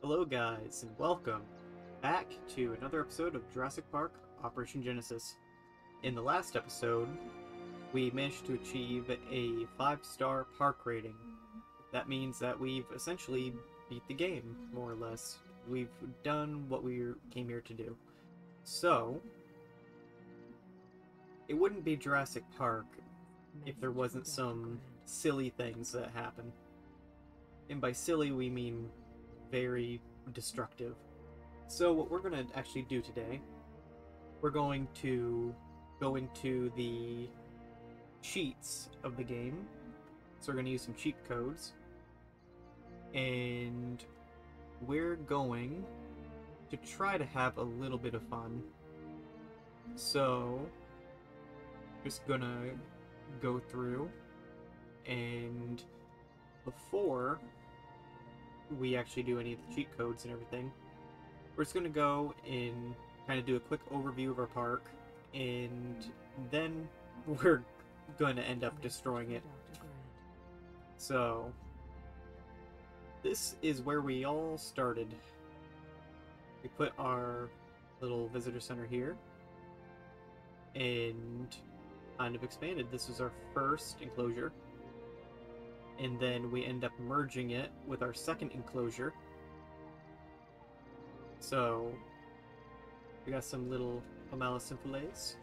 Hello guys, and welcome back to another episode of Jurassic Park Operation Genesis. In the last episode, we managed to achieve a 5-star park rating. That means that we've essentially beat the game, more or less. We've done what we came here to do. So, it wouldn't be Jurassic Park if there wasn't some silly things that happen. And by silly, we mean very destructive. So what we're going to actually do today, we're going to go into the cheats of the game. So we're going to use some cheat codes. And we're going to try to have a little bit of fun. So, just going to go through, and before we actually do any of the cheat codes and everything, we're just going to go and kind of do a quick overview of our park, and then we're going to end up destroying it. So, this is where we all started. We put our little visitor center here, and kind of expanded. This was our first enclosure. And then we end up merging it with our second enclosure. So we got some little Homalosymphiles,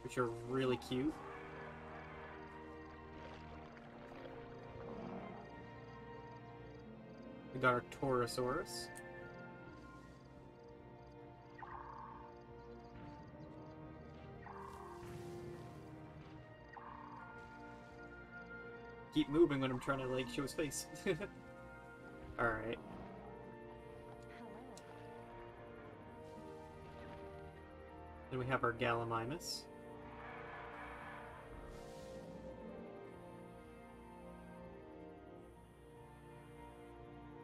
which are really cute. We got our Taurosaurus. Keep moving when I'm trying to, like, show his face. Alright. Then we have our Gallimimus.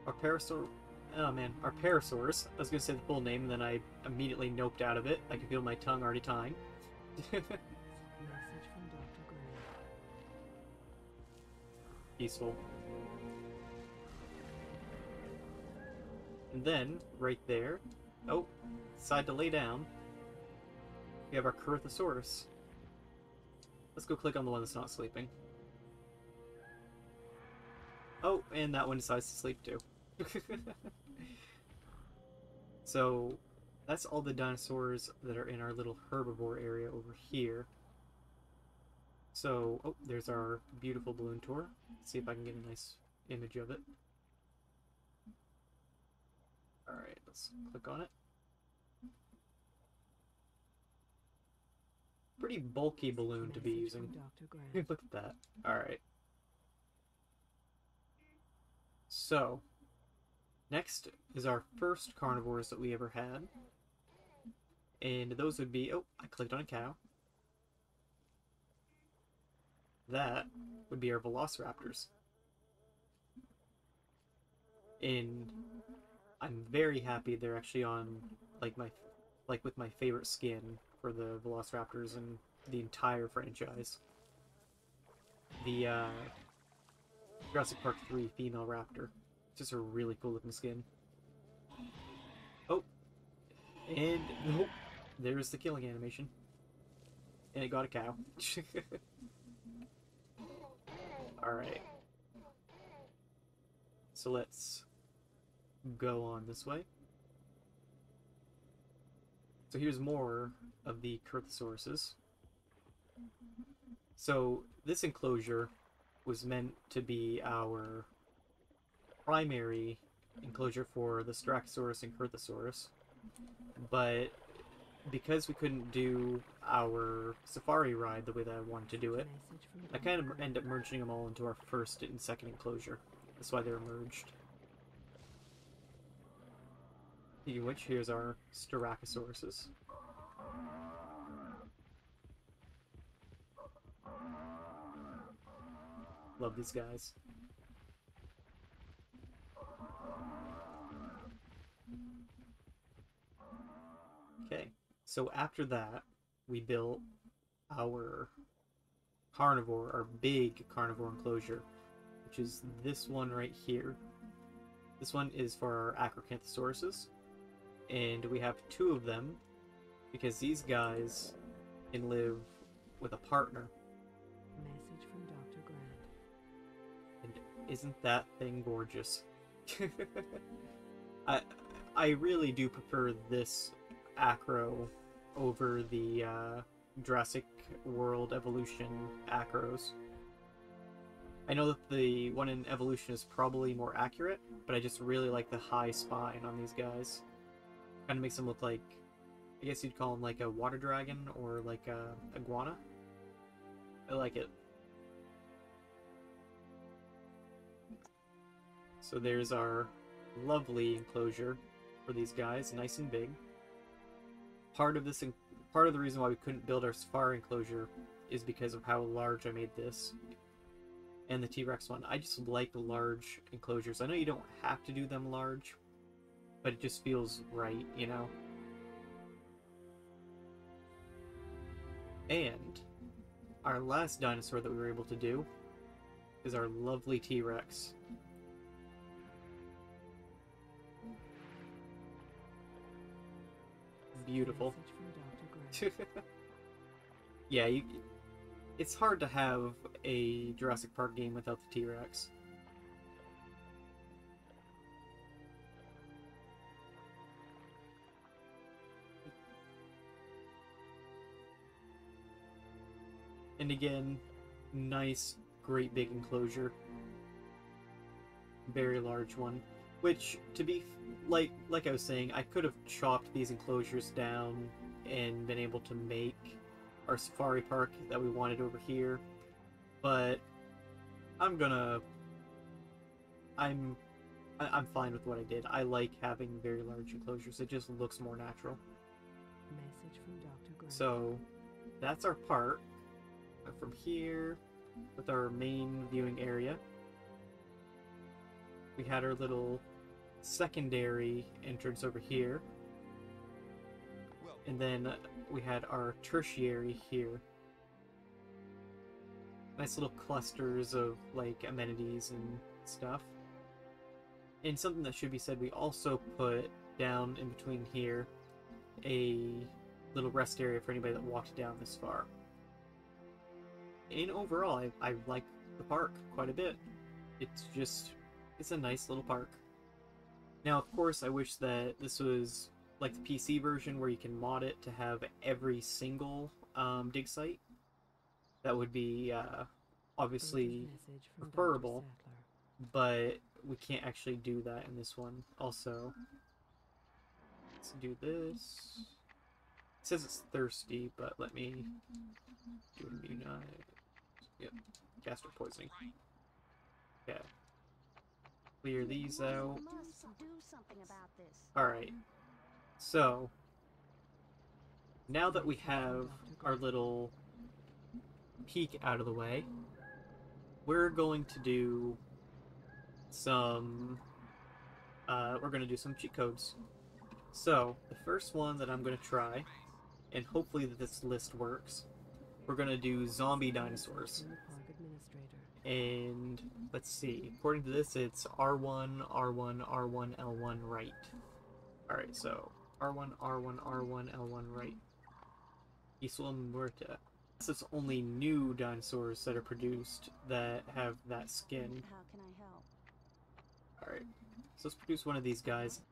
Our Parasaur... Oh man, our Parasaurs. I was gonna say the full name, and then I immediately noped out of it. I could feel my tongue already tying. Peaceful. And then, right there, oh, decide to lay down, we have our Taurosaurus. Let's go click on the one that's not sleeping. Oh, and that one decides to sleep too. So, that's all the dinosaurs that are in our little herbivore area over here. So, oh, there's our beautiful balloon tour. Let's see if I can get a nice image of it. Alright, let's click on it. Pretty bulky balloon to be using. Look at that. Alright. So, next is our first carnivores that we ever had. And those would be... Oh, I clicked on a cow. That would be our Velociraptors. And I'm very happy they're actually on with my favorite skin for the Velociraptors and the entire franchise. The Jurassic Park 3 female raptor. It's just a really cool looking skin. Oh, and nope, there's the killing animation. And it got a cow. Alright. So let's go on this way. So here's more of the Taurosaurus. So this enclosure was meant to be our primary enclosure for the Styracosaurus and Taurosaurus, but because we couldn't do our safari ride the way that I wanted to do it, I kind of end up merging them all into our first and second enclosure. That's why they're merged. Speaking of which, here's our Styracosauruses. Love these guys. Okay, so after that, we built our carnivore, our big carnivore enclosure. which is this one right here. This one is for our Acrocanthosaurus, and we have two of them because these guys can live with a partner. Message from Dr. Grant. And isn't that thing gorgeous? I really do prefer this Acro over the Jurassic World Evolution Acros. I know that the one in Evolution is probably more accurate, but I just really like the high spine on these guys. Kind of makes them look like, I guess you'd call them like a water dragon or like a iguana. I like it. So there's our lovely enclosure for these guys, nice and big. Part of the reason why we couldn't build our safari enclosure is because of how large I made this. And the T-Rex one. I just like large enclosures. I know you don't have to do them large, but it just feels right, you know? And our last dinosaur that we were able to do is our lovely T-Rex. Beautiful. Yeah, it's hard to have a Jurassic Park game without the T-Rex. And again, nice, great big enclosure. Very large one. Which, to be like I was saying, I could have chopped these enclosures down and been able to make our safari park that we wanted over here, but I'm fine with what I did. I like having very large enclosures. It just looks more natural. Message from Dr. Grant. So that's our park. From here, with our main viewing area, we had our little secondary entrance over here, and then we had our tertiary here. Nice little clusters of like amenities and stuff. And something that should be said, we also put down in between here a little rest area for anybody that walked down this far. And overall, I like the park quite a bit. It's a nice little park. Now, of course, I wish that this was like the PC version where you can mod it to have every single dig site. That would be obviously preferable, but we can't actually do that in this one. Also, let's do this. It says it's thirsty, but let me do immunite. Yep, gaster poisoning. Okay. Clear these out. Alright. So, now that we have our little peek out of the way, we're going to do some cheat codes. So, the first one that I'm going to try, and hopefully that this list works, we're going to do zombie dinosaurs. And let's see, according to this, it's R1, R1, R1, L1, right. Alright, so R1, R1, R1, L1, right. Isla Muerta. It's only new dinosaurs that are produced that have that skin. How can I help? Alright, so let's produce one of these guys.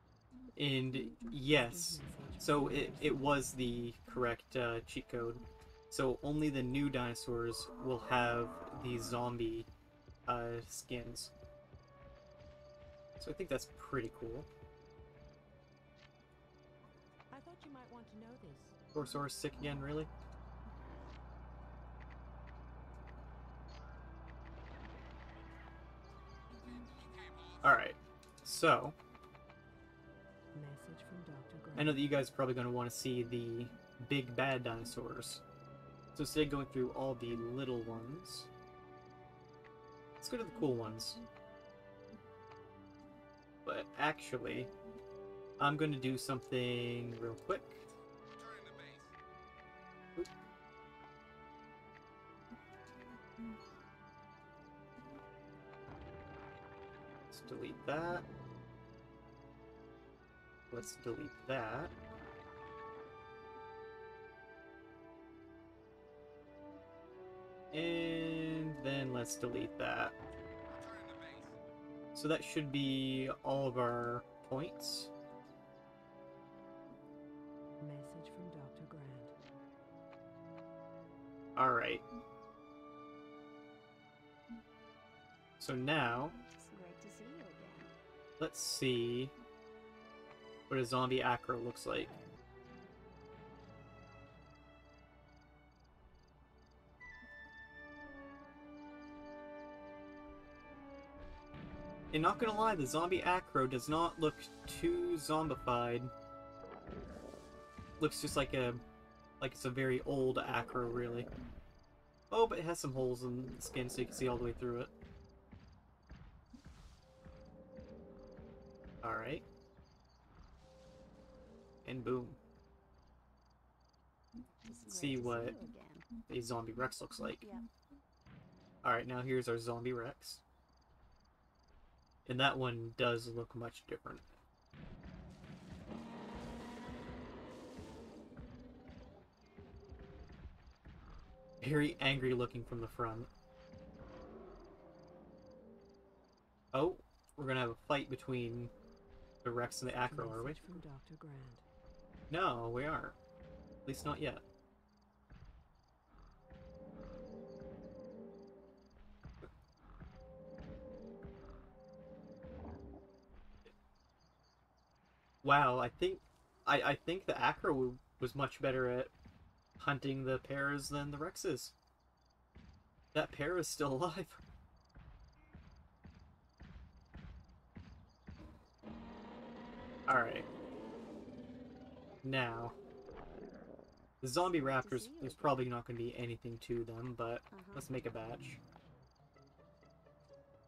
And yes, so it was the correct cheat code. So only the new dinosaurs will have these zombie skins. So I think that's pretty cool. I thought you might want to know this. Taurosaurus sick again, really? Alright, so Message from Dr. Grant. I know that you guys are probably going to want to see the big bad dinosaurs. So instead of going through all the little ones, let's go to the cool ones. But actually, I'm going to do something real quick. Oop. Let's delete that. Let's delete that. And then let's delete that. So that should be all of our points. Message from Dr. Grant. Alright. So now, It's great to see you again. let's see what a zombie acro looks like. And not gonna lie, the zombie acro does not look too zombified. Looks just like it's a very old acro, really. Oh, but it has some holes in the skin so you can see all the way through it. Alright. And boom. It's Let's great see to what you again. a zombie Rex looks like. Yep. Alright, now here's our zombie Rex. And that one does look much different. Very angry looking from the front. Oh, we're gonna have a fight between the Rex and the Acro, are we? Message from Dr. Grant. No, we aren't. At least not yet. Wow, I think the Acro was much better at hunting the pairs than the Rex is. That pair is still alive. Alright. Now, the zombie raptors, there's probably not going to be anything to them, but let's make a batch.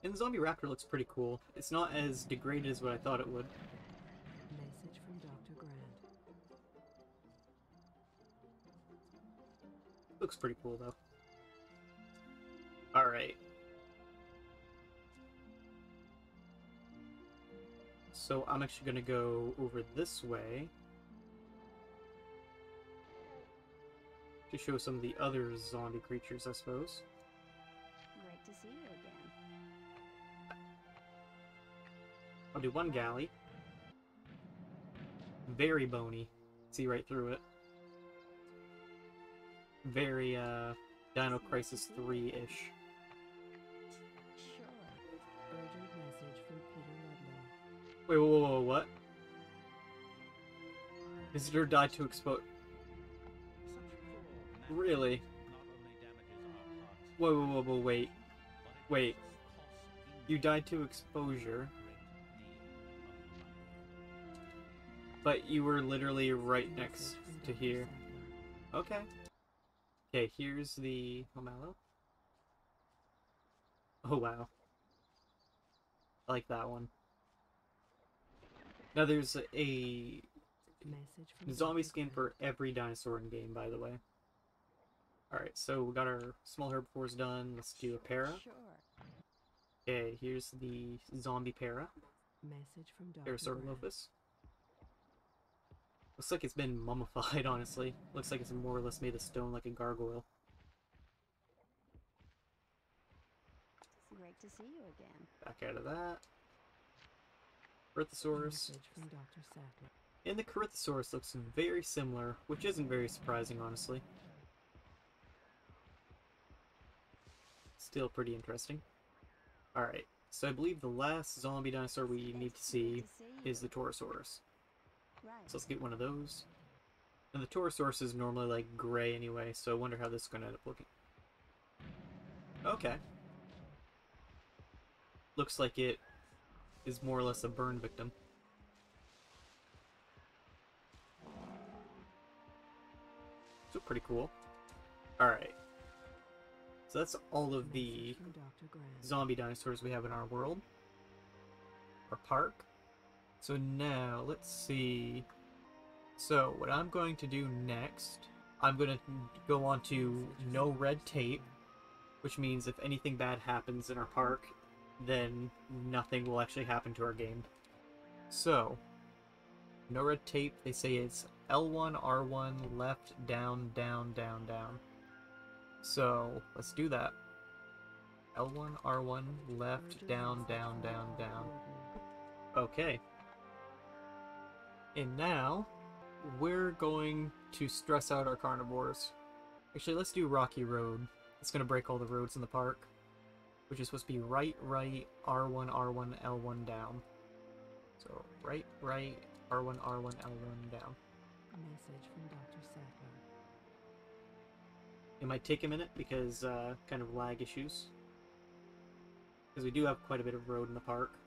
And the zombie raptor looks pretty cool. It's not as degraded as what I thought it would. Message from Dr. Grant. Looks pretty cool, though. Alright. So I'm actually going to go over this way to show some of the other zombie creatures, I suppose. Great to see you again. I'll do one galley. Very bony. See right through it. Very, Dino Crisis 3-ish. Sure. Urgent message from Peter Ludlow. Wait, whoa, what? Visitor died to expose. Really? Whoa, wait. Wait. You died to exposure. But you were literally right next Message from to Dr. here. Sadler. Okay. Okay, here's the Mallow. Oh, wow. I like that one. Now there's a Message from zombie Dr. skin Grant. for every dinosaur in game, by the way. Alright, so we got our small herbivores done. Let's do a para. Sure. Okay, here's the zombie para. Message from Dr. Grant. Taurosaurus. Looks like it's been mummified, honestly. Looks like it's more or less made of stone like a gargoyle. It's great to see you again. Back out of that. Corythosaurus. Message from Dr. Sattler. And the Corythosaurus looks very similar, which isn't very surprising, honestly. Still pretty interesting. Alright, so I believe the last zombie dinosaur we need to see is the Taurosaurus. Right. So let's get one of those. And the Taurosaurus is normally like gray anyway, so I wonder how this is going to end up looking. Okay. Looks like it is more or less a burn victim. So pretty cool. Alright. So that's all of the Message from Dr. Grant. zombie dinosaurs we have in our world. Our park. So now, let's see. So, what I'm going to do next, I'm going to go on to no red tape, which means if anything bad happens in our park, then nothing will actually happen to our game. So, no red tape, they say it's L1, R1, left, down, down, down, down. So, let's do that. L1, R1, left, down, down, down, down. Okay. And now, we're going to stress out our carnivores. Actually, let's do Rocky Road. It's going to break all the roads in the park. Which is supposed to be right, right, R1, R1, L1 down. So, right, right, R1, R1, L1 down. Message from Dr. Sattler. It might take a minute because kind of lag issues. Because we do have quite a bit of road in the park.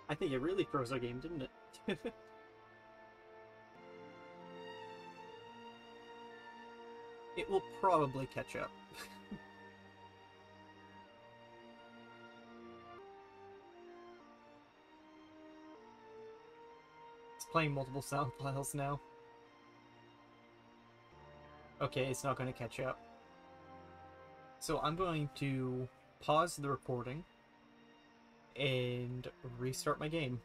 I think it really froze our game, didn't it? It will probably catch up. It's playing multiple sound files now. Okay, it's not going to catch up. So I'm going to pause the recording and restart my game.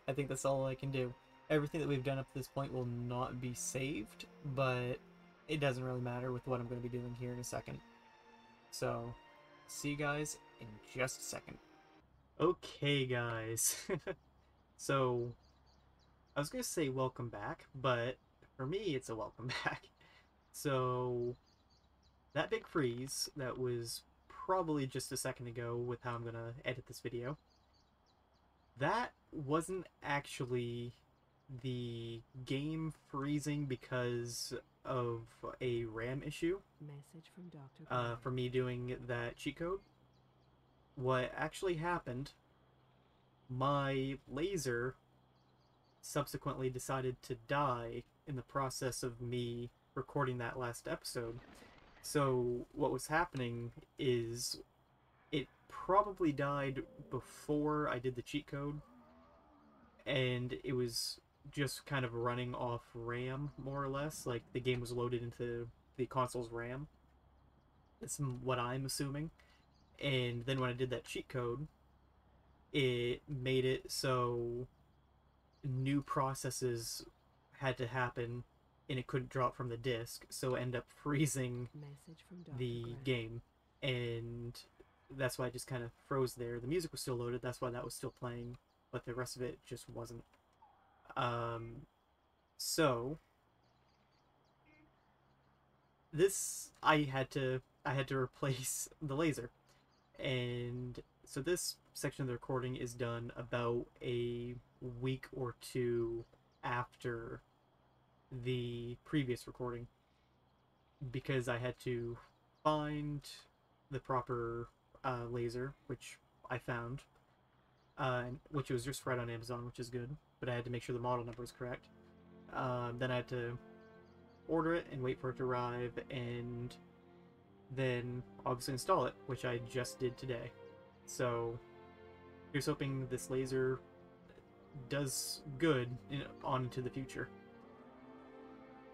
I think that's all I can do. Everything that we've done up to this point will not be saved, but it doesn't really matter with what I'm going to be doing here in a second. So, see you guys in just a second. Okay, guys. So, I was going to say welcome back, but for me, it's a welcome back. So, that big freeze that was probably just a second ago with how I'm going to edit this video, that wasn't actually the game freezing because of a RAM issue. Message from Dr. For me doing that cheat code. What actually happened, my laser subsequently decided to die in the process of me recording that last episode. So what was happening is it probably died before I did the cheat code, and it was just kind of running off RAM, more or less. Like, the game was loaded into the console's RAM. That's what I'm assuming. And then when I did that cheat code, it made it so new processes had to happen and it couldn't drop from the disk, so it ended up freezing Message from Dr. the Grant. game, and that's why it just kind of froze there. The music was still loaded, that's why that was still playing, but the rest of it just wasn't. So this I had to replace the laser, and so this section of the recording is done about a week or two after the previous recording, because I had to find the proper laser, which I found, which was just right on Amazon, which is good, but I had to make sure the model number was correct. Then I had to order it and wait for it to arrive, and then obviously install it, which I just did today. So here's hoping this laser does good on into the future.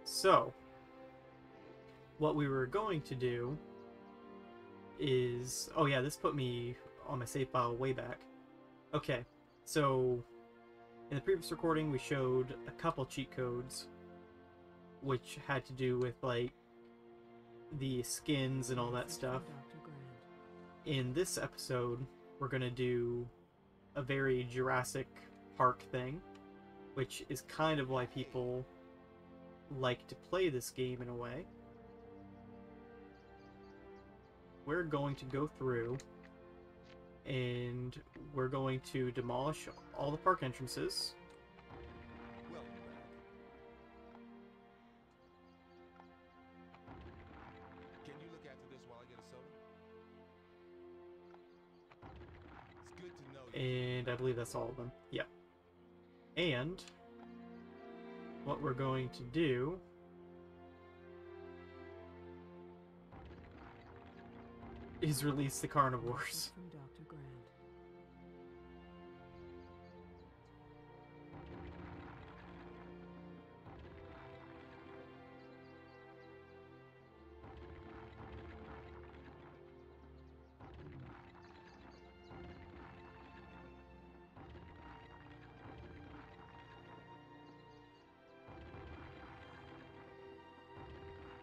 So what we were going to do is, oh yeah, this put me on my save file way back. Okay, so in the previous recording we showed a couple cheat codes which had to do with like the skins and all that Message from stuff. Dr. Grant. In this episode we're gonna do a very Jurassic Park thing, which is kind of why people like to play this game in a way. We're going to go through and we're going to demolish all the park entrances. Welcome back. Can you look after this while I get a soda? It's good to know you. And I believe that's all of them. Yep. And what we're going to do is release the carnivores. Message from Dr. Grant.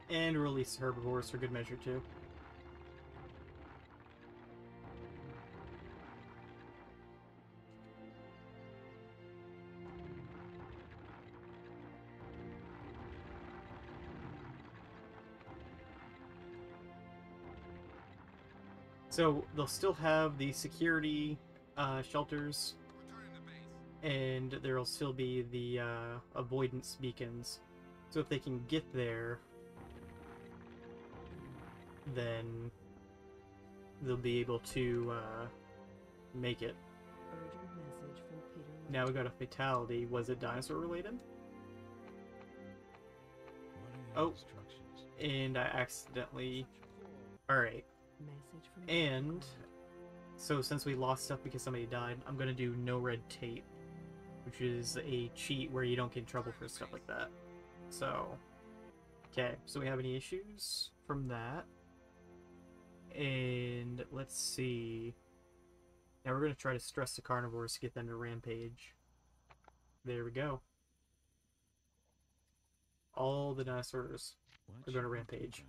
And release herbivores for good measure, too. So they'll still have the security shelters, and there'll still be the avoidance beacons. So if they can get there, then they'll be able to make it. Urgent message from Peter. Now we got a fatality. Was it dinosaur related? Oh, and I accidentally... Alright. Message from And so since we lost stuff because somebody died, I'm gonna do no red tape, which is a cheat where you don't get in trouble for stuff like that. So, okay, so we have any issues from that? And let's see. Now we're gonna try to stress the carnivores to get them to rampage. There we go. All the dinosaurs are gonna rampage.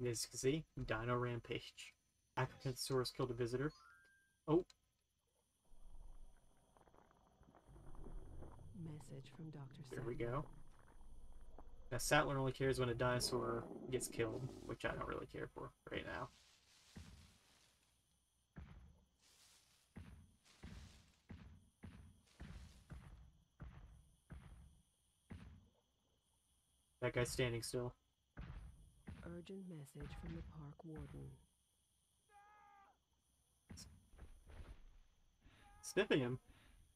As you can see, Dino Rampage. Acrosaurus killed a visitor. Oh. Message from Dr. There we go. Now Sattler only cares when a dinosaur gets killed, which I don't really care for right now. That guy's standing still. Urgent message from the park warden. Sniffing him.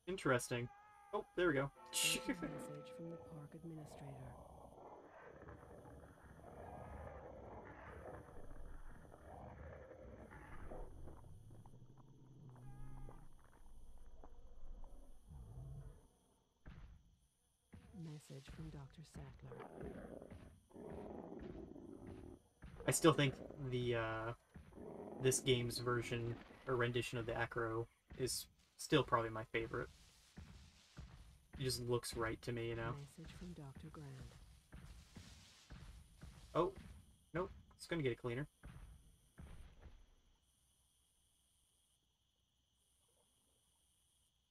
Interesting. Oh, there we go. Urgent message from the park administrator. Message from Dr. Sattler. I still think the this game's version or rendition of the Acro is still probably my favorite. It just looks right to me, you know. Message from Dr. Grant. Oh, nope. It's gonna get it cleaner.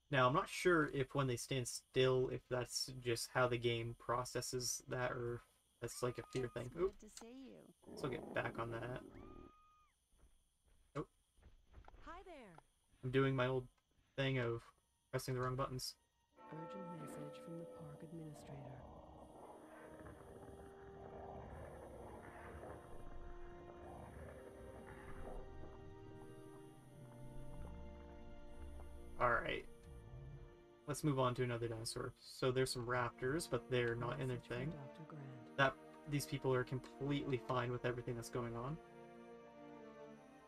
Now, I'm not sure if when they stand still, if that's just how the game processes that, or that's like a fear thing. Oop. Good to see you. So I'll get back on that. Oh, Hi there. I'm doing my old thing of pressing the wrong buttons. Urgent message from the park administrator. Alright. Let's move on to another dinosaur. So there's some raptors, but they're not in their Message from thing. Dr. Grant. These people are completely fine with everything that's going on.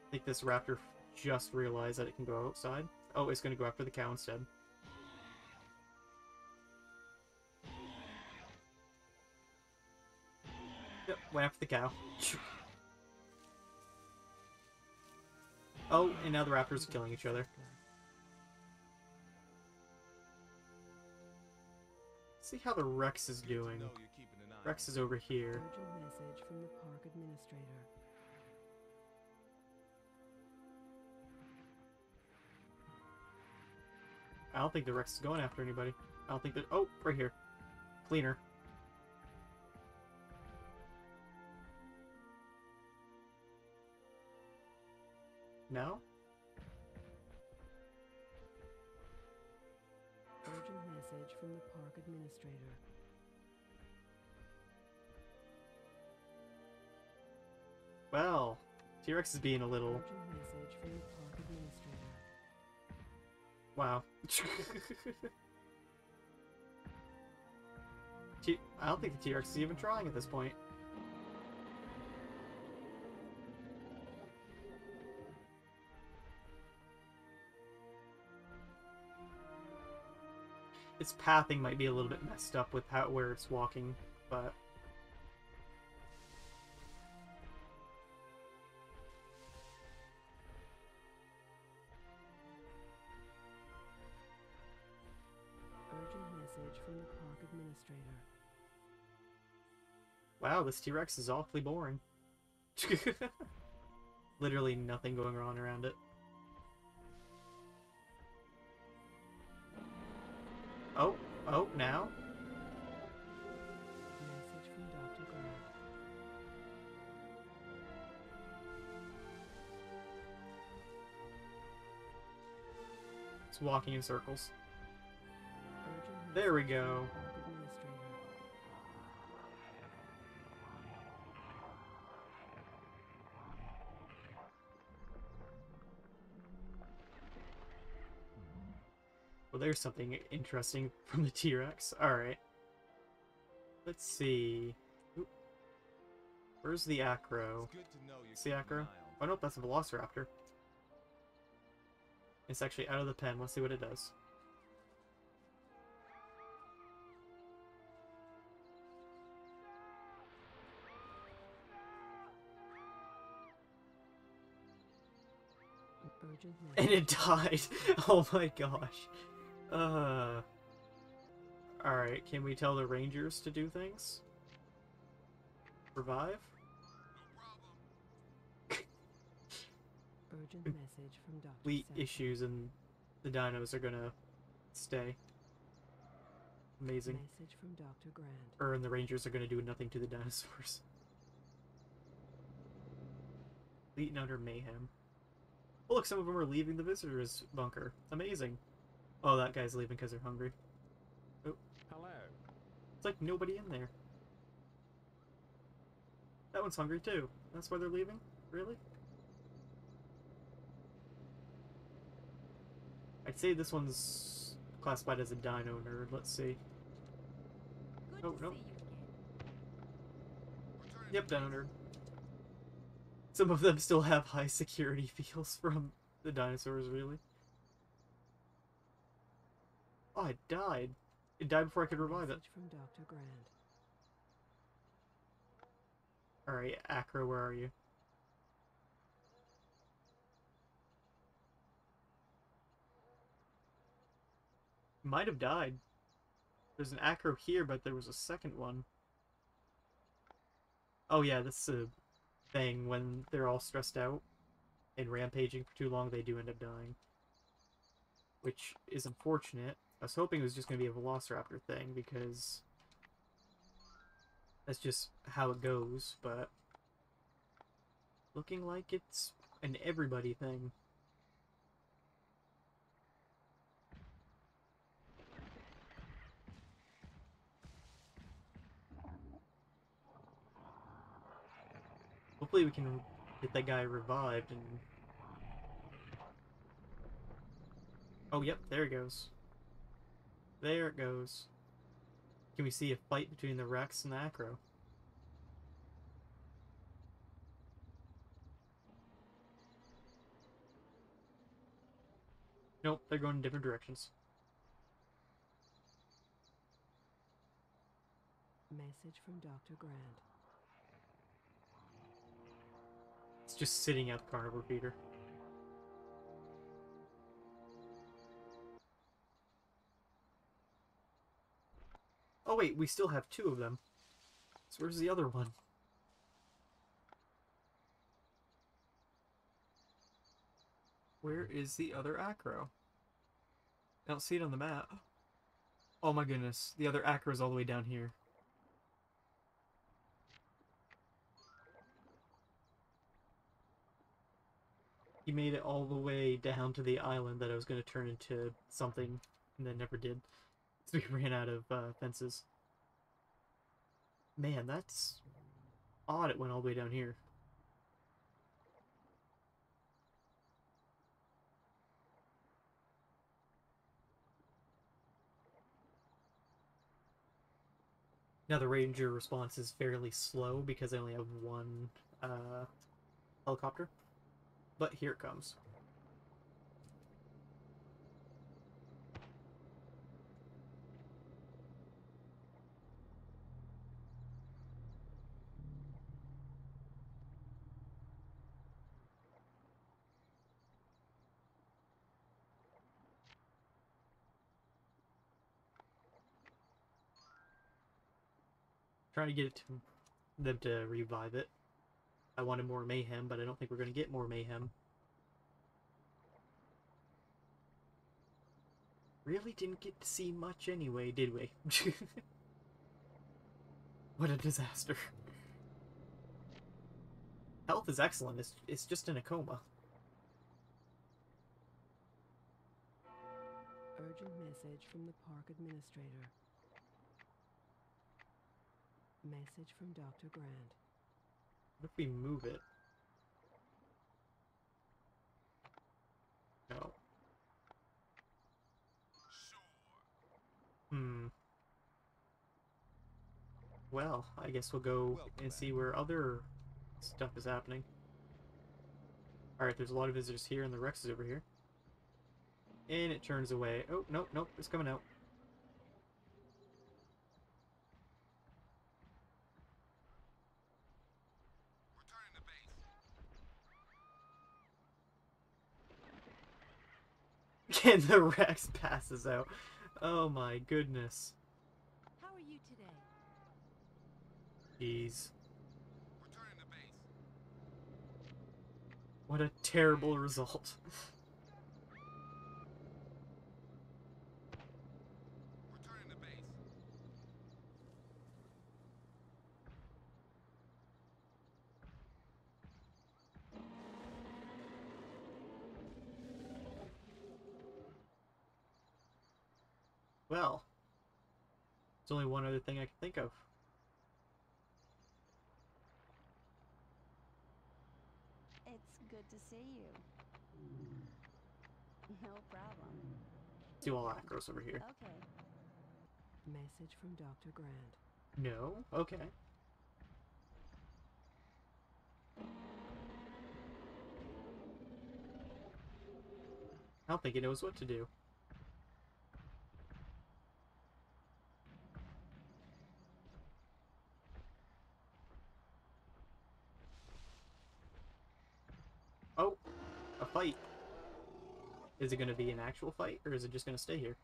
I think this raptor just realized that it can go outside. Oh, it's going to go after the cow instead. Yep, went after the cow. Oh, and now the raptors are killing each other. See how the Rex is doing. No, you're keeping an eye. Rex is over here. Urgent message from the park administrator. I don't think the Rex is going after anybody. I don't think that... Oh, right here. Cleaner. No? Urgent message from the park administrator. Well, T-Rex is being a little... Urgent message from the park administrator. Wow. I don't think the T-Rex is even trying at this point. Its pathing might be a little bit messed up with where it's walking, but... Urgent message from the park administrator. Wow, this T-Rex is awfully boring. Literally nothing going on around it. Oh, oh, now? Message from Dr. Grant. It's walking in circles. Urgent There we message from go. the park administrator. Well, there's something interesting from the T-Rex. Alright. Let's see. Oop. Where's the Acro? It's good to know you're It's the keeping Acro? an eye Oh on nope, that's a Velociraptor. It's actually out of the pen. Let's see what it does. Urgent And message it from died! Dr. Grant. Oh my gosh. Alright, can we tell the Rangers to do things? Revive? Urgent message from Dr. Fleet Sattler. issues and the dinos are gonna stay. Amazing. Message from Dr. Grant. And the Rangers are gonna do nothing to the dinosaurs. Fleet and utter mayhem. Oh look, some of them are leaving the visitors bunker. Amazing. Oh, that guy's leaving because they're hungry. Oh, Hello. it's like nobody in there. That one's hungry too. That's why they're leaving? Really? I'd say this one's classified as a dino nerd. Let's see. Good Oh, to nope. see you again. Yep, dino nerd. Some of them still have high security feels from the dinosaurs, really. Oh, it died. It died before I could revive it. Message from Dr. Grant. Alright, Acro, where are you? Might have died. There's an Acro here, but there was a second one. Oh yeah, this is a thing. When they're all stressed out and rampaging for too long, they do end up dying. Which is unfortunate. I was hoping it was just going to be a Velociraptor thing, because that's just how it goes, but looking like it's an everybody thing. Hopefully we can get that guy revived and... Oh, yep, there it goes. There it goes. Can we see a fight between the Rex and the Acro? Nope, they're going in different directions. Message from Dr. Grant. It's just sitting at the carnivore feeder. Oh wait, we still have two of them. So where's the other one? Where is the other Acro? I don't see it on the map. Oh my goodness, the other Acro is all the way down here. He made it all the way down to the island that I was going to turn into something, and then never did. So we ran out of fences. Man, that's odd it went all the way down here. Now the ranger response is fairly slow because I only have one helicopter. But here it comes. Trying to get it to them to revive it. I wanted more mayhem, but I don't think we're going to get more mayhem. Really didn't get to see much anyway, did we? What a disaster. Health is excellent, it's just in a coma. Urgent message from the park administrator. Message from Dr. Grant. What if we move it? No. Well, I guess we'll go and see where other stuff is happening. Alright, there's a lot of visitors here, and the Rex is over here. And it turns away. Oh, nope, nope, it's coming out. And the Rex passes out. Oh my goodness. How are you today? Jeez. What a terrible result. Well, there's only one other thing I can think of. It's good to see you. No problem. See all Acros over here. Okay. Message from Dr. Grant. No? Okay. I don't think he knows what to do. Oh, a fight. Is it going to be an actual fight, or is it just going to stay here?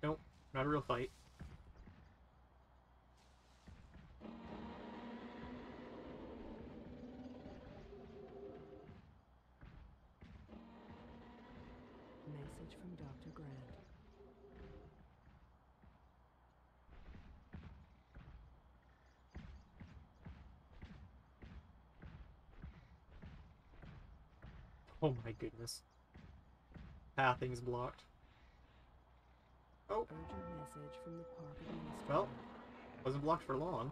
Nope, not a real fight. Message from Dr. Grant. Oh my goodness. Pathing's blocked. Oh, Urgent message from the park administrator. well, wasn't blocked for long.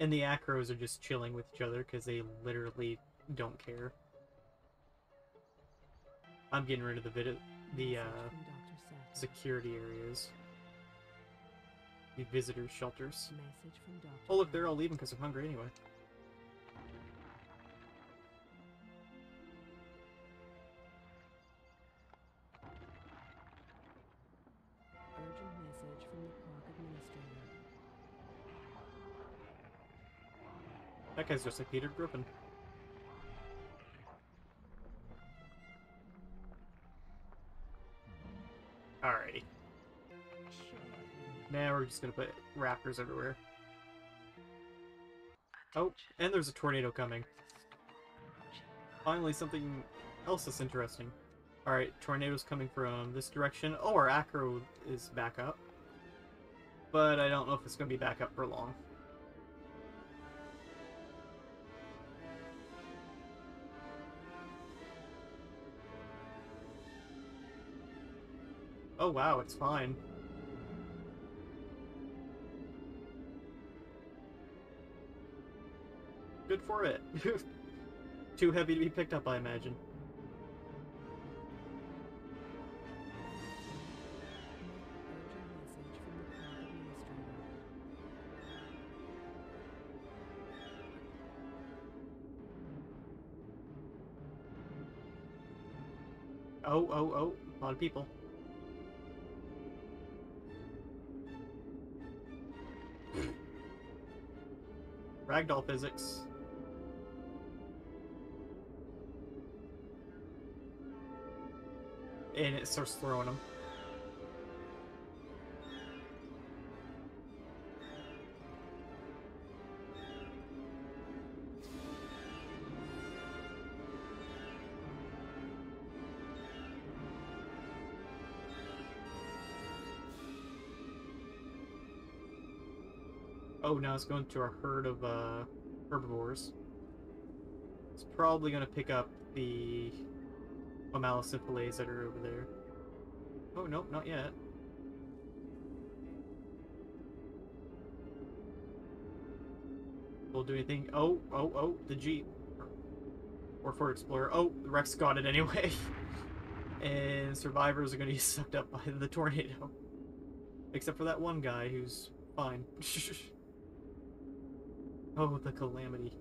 And the Acros are just chilling with each other because they literally don't care. I'm getting rid of the Message from Dr. Sattler. security areas. The visitor shelters. Message from Dr. Oh look, Grant. they're all leaving because they're hungry anyway. Urgent message from the park administrator. That guy's just like Peter Griffin. Alrighty. Sure. Now we're just gonna put Raptors everywhere. Oh, and there's a tornado coming. Finally, something else that's interesting. Alright, tornadoes coming from this direction. Oh, our Acro is back up. But I don't know if it's gonna be back up for long. Oh wow, it's fine. Good for it. Too heavy to be picked up, I imagine. Urgent message from the park administrator. Oh, a lot of people. Ragdoll physics. And it starts throwing them. Oh, now it's going to our herd of herbivores. It's probably going to pick up the Mammalociphalades that are over there. Oh, nope, not yet. Will do anything. Oh, the Jeep. Or Ford Explorer. Oh, the Rex got it anyway. And survivors are going to get sucked up by the tornado. Except for that one guy who's fine. Oh, the calamity.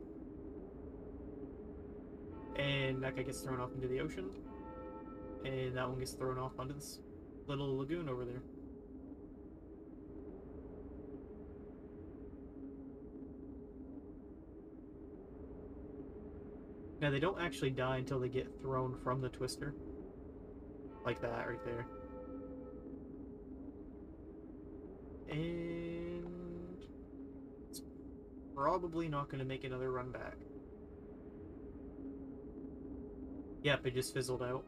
And that guy gets thrown off into the ocean. And that one gets thrown off onto this little lagoon over there. Now, they don't actually die until they get thrown from the twister. Like that right there. And it's probably not going to make another run back. Yep, it just fizzled out.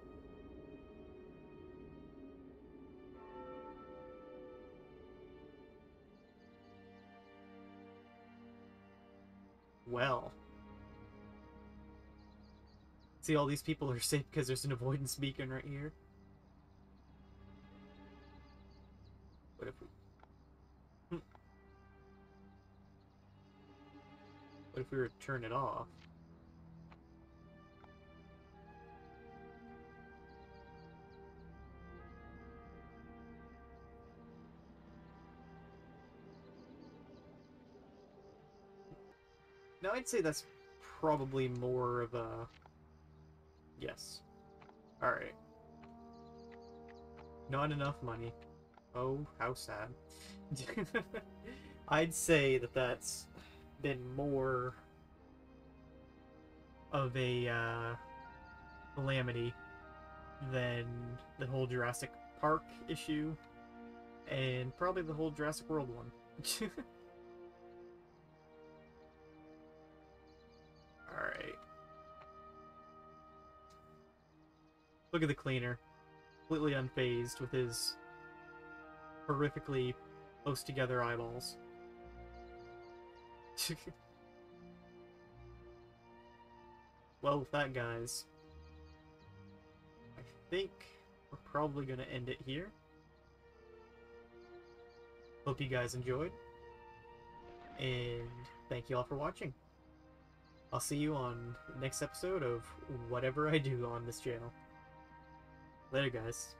Well. See, all these people are safe because there's an avoidance beacon right here. What if we... What if we were to turn it off? Now, I'd say that's probably more of a... Yes. Alright. Not enough money. Oh, how sad. I'd say that that's been more of a calamity than the whole Jurassic Park issue, and probably the whole Jurassic World one. Alright. Look at the cleaner. Completely unfazed with his horrifically close together eyeballs. Well, with that, guys, I think we're probably going to end it here. Hope you guys enjoyed, and thank you all for watching. I'll see you on the next episode of whatever I do on this channel. Later, guys.